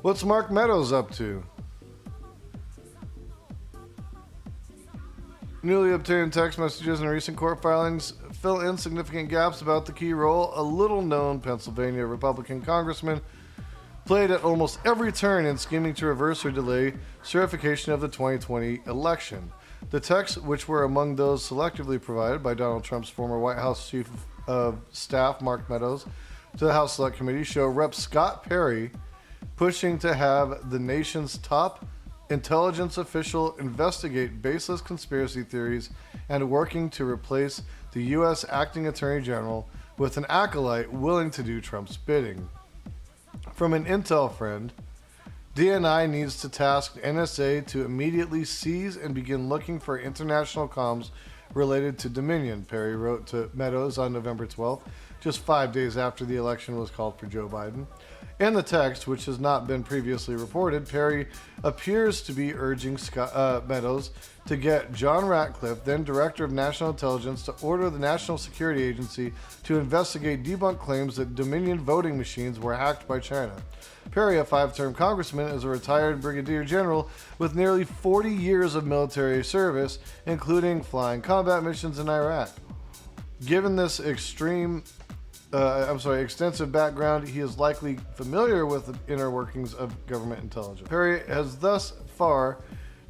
What's Mark Meadows up to? Newly obtained text messages and recent court filings fill in significant gaps about the key role a little-known Pennsylvania Republican congressman played at almost every turn in scheming to reverse or delay certification of the 2020 election. The texts, which were among those selectively provided by Donald Trump's former White House Chief of Staff, Mark Meadows, to the House Select Committee, show Rep. Scott Perry pushing to have the nation's top intelligence official investigate baseless conspiracy theories and working to replace the U.S. Acting Attorney General with an acolyte willing to do Trump's bidding. From an intel friend, DNI needs to task NSA to immediately seize and begin looking for international comms related to Dominion, Perry wrote to Meadows on November 12th, just 5 days after the election was called for Joe Biden. In the text, which has not been previously reported, Perry appears to be urging Meadows to get John Ratcliffe, then Director of National Intelligence, to order the National Security Agency to investigate debunked claims that Dominion voting machines were hacked by China. Perry, a 5-term congressman, is a retired brigadier general with nearly 40 years of military service, including flying combat missions in Iraq. Given this extensive background, he is likely familiar with the inner workings of government intelligence. Perry has thus far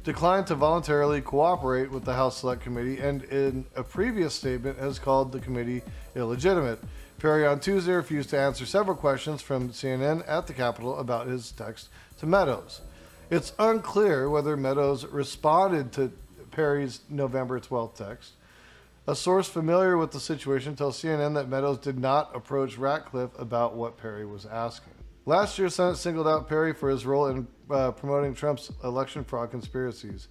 declined to voluntarily cooperate with the House Select Committee and in a previous statement has called the committee illegitimate. Perry on Tuesday refused to answer several questions from CNN at the Capitol about his text to Meadows. It's unclear whether Meadows responded to Perry's November 12th text. A source familiar with the situation tells CNN that Meadows did not approach Ratcliffe about what Perry was asking. Last year, Senate singled out Perry for his role in promoting Trump's election fraud conspiracies.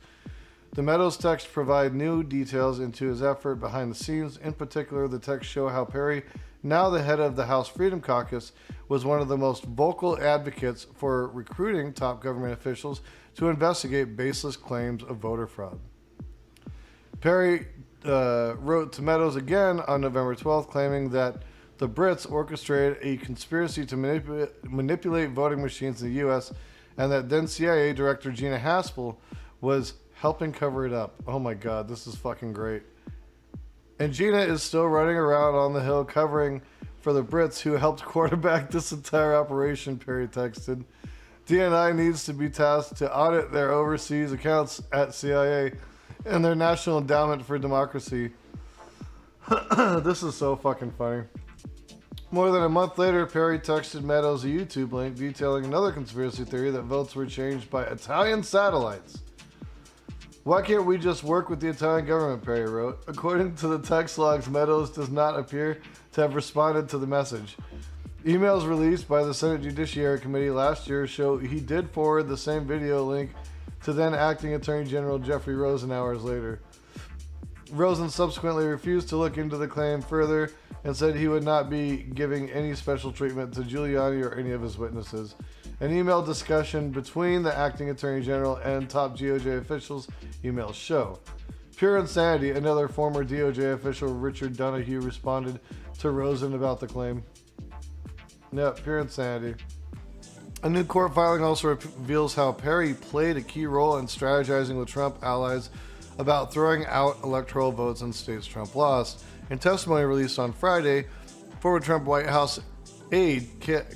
The Meadows text provide new details into his effort behind the scenes. In particular, the text show how Perry, now the head of the House Freedom Caucus, was one of the most vocal advocates for recruiting top government officials to investigate baseless claims of voter fraud. Perry wrote to Meadows again on November 12th, claiming that the Brits orchestrated a conspiracy to manipulate voting machines in the U.S. and that then CIA Director Gina Haspel was helping cover it up. Oh my God, this is fucking great. And Gina is still running around on the Hill covering for the Brits who helped quarterback this entire operation, Perry texted. DNI needs to be tasked to audit their overseas accounts at CIA and their National Endowment for Democracy. This is so fucking funny. More than a month later, Perry texted Meadows a YouTube link detailing another conspiracy theory that votes were changed by Italian satellites. Why can't we just work with the Italian government, Perry wrote. According to the text logs, Meadows does not appear to have responded to the message. Emails released by the Senate Judiciary Committee last year show he did forward the same video link to then Acting Attorney General Jeffrey Rosen hours later. Rosen subsequently refused to look into the claim further and said he would not be giving any special treatment to Giuliani or any of his witnesses. An email discussion between the Acting Attorney General and top DOJ officials, emails show. Pure insanity, another former DOJ official, Richard Donahue, responded to Rosen about the claim. Yep, pure insanity. A new court filing also reveals how Perry played a key role in strategizing with Trump allies about throwing out electoral votes in states Trump lost. In testimony released on Friday, former Trump White House aide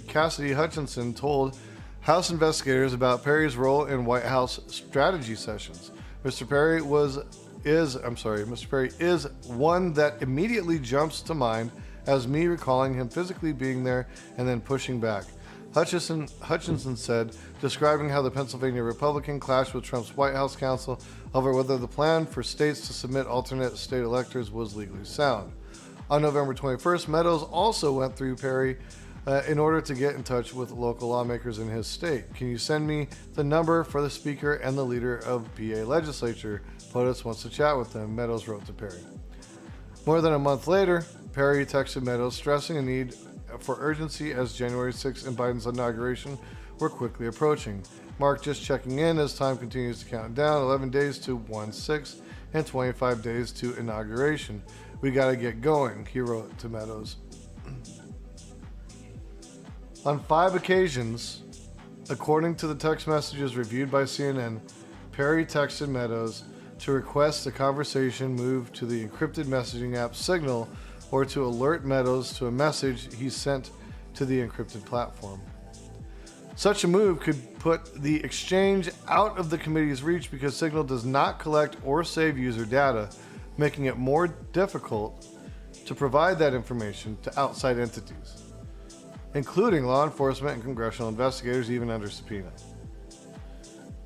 Cassidy Hutchinson told House investigators about Perry's role in White House strategy sessions. Mr. Perry is one that immediately jumps to mind as me recalling him physically being there and then pushing back. Hutchinson said, describing how the Pennsylvania Republican clashed with Trump's White House counsel over whether the plan for states to submit alternate state electors was legally sound. On November 21st, Meadows also went through Perry in order to get in touch with local lawmakers in his state. Can you send me the number for the speaker and the leader of PA legislature? POTUS wants to chat with them, Meadows wrote to Perry. More than a month later, Perry texted Meadows stressing a need for urgency as January 6th and Biden's inauguration were quickly approaching. Mark just checking in as time continues to count down, 11 days to 1/6 and 25 days to inauguration. We gotta get going, he wrote to Meadows. On 5 occasions, According to the text messages reviewed by CNN, Perry texted Meadows to request the conversation move to the encrypted messaging app Signal or to alert Meadows to a message he sent to the encrypted platform. Such a move could put the exchange out of the committee's reach because Signal does not collect or save user data, making it more difficult to provide that information to outside entities, including law enforcement and congressional investigators, even under subpoena.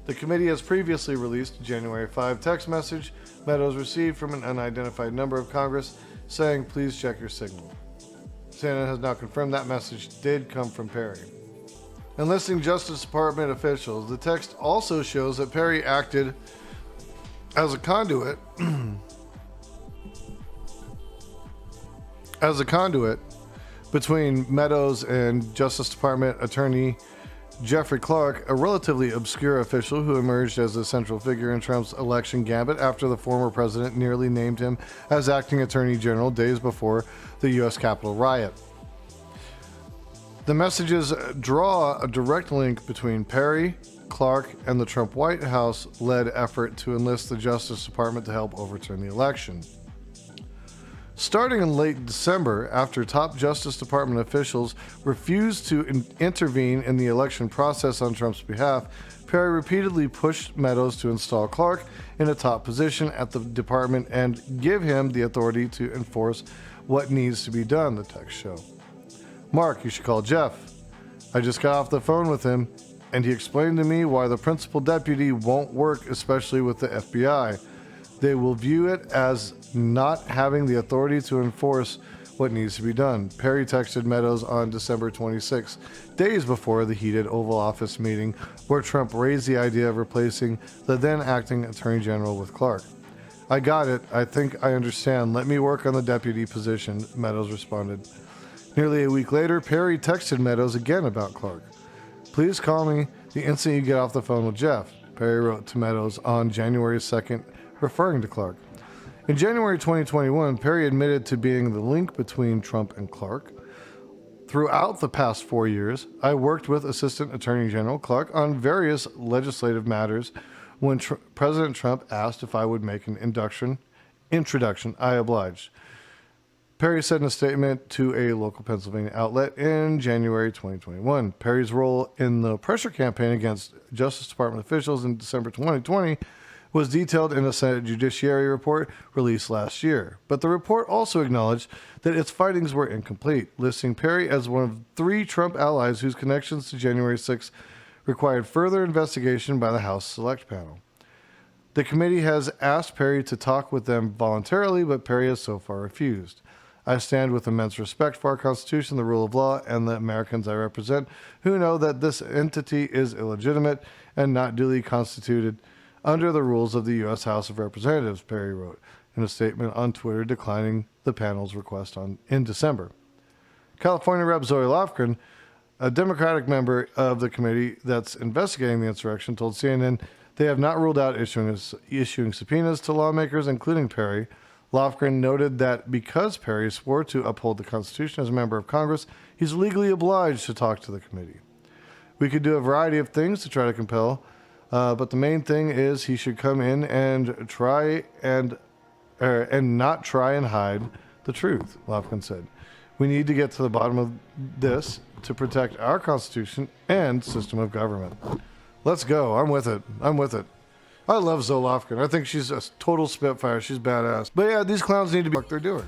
The committee has previously released a January 5 text message Meadows received from an unidentified member of Congress saying, "Please check your Signal." CNN has now confirmed that message did come from Perry. Enlisting Justice Department officials, the text also shows that Perry acted as a conduit between Meadows and Justice Department Attorney Jeffrey Clark, a relatively obscure official who emerged as a central figure in Trump's election gambit after the former president nearly named him as acting attorney general days before the U.S. Capitol riot. The messages draw a direct link between Perry, Clark, and the Trump White House-led effort to enlist the Justice Department to help overturn the election. Starting in late December, after top Justice Department officials refused to intervene in the election process on Trump's behalf, Perry repeatedly pushed Meadows to install Clark in a top position at the department and give him the authority to enforce what needs to be done, the text show. "Mark, you should call Jeff. I just got off the phone with him, and he explained to me why the principal deputy won't work, especially with the FBI. They will view it as not having the authority to enforce what needs to be done," Perry texted Meadows on December 26, days before the heated Oval Office meeting where Trump raised the idea of replacing the then acting Attorney General with Clark. "I got it. I think I understand. Let me work on the deputy position," Meadows responded. Nearly a week later, Perry texted Meadows again about Clark. "Please call me the instant you get off the phone with Jeff," Perry wrote to Meadows on January 2nd, referring to Clark. In January 2021, Perry admitted to being the link between Trump and Clark. "Throughout the past 4 years, I worked with Assistant Attorney General Clark on various legislative matters. When President Trump asked if I would make an introduction, I obliged," Perry said in a statement to a local Pennsylvania outlet in January 2021. Perry's role in the pressure campaign against Justice Department officials in December 2020 was detailed in a Senate Judiciary report released last year. But the report also acknowledged that its findings were incomplete, listing Perry as one of 3 Trump allies whose connections to January 6 required further investigation by the House Select Panel. The committee has asked Perry to talk with them voluntarily, but Perry has so far refused. "I stand with immense respect for our Constitution, the rule of law, and the Americans I represent, who know that this entity is illegitimate and not duly constituted under the rules of the U.S. House of Representatives," Perry wrote in a statement on Twitter declining the panel's request in December. California Rep. Zoe Lofgren, a Democratic member of the committee that's investigating the insurrection, told CNN they have not ruled out issuing subpoenas to lawmakers, including Perry. Lofgren noted that because Perry swore to uphold the Constitution as a member of Congress, he's legally obliged to talk to the committee. "We could do a variety of things to try to compel, but the main thing is he should come in and not try and hide the truth," Lofgren said. "We need to get to the bottom of this to protect our Constitution and system of government." Let's go. I'm with it. I love Zoe Lofgren. I think she's a total spitfire. She's badass. But yeah, these clowns need to be what they're doing.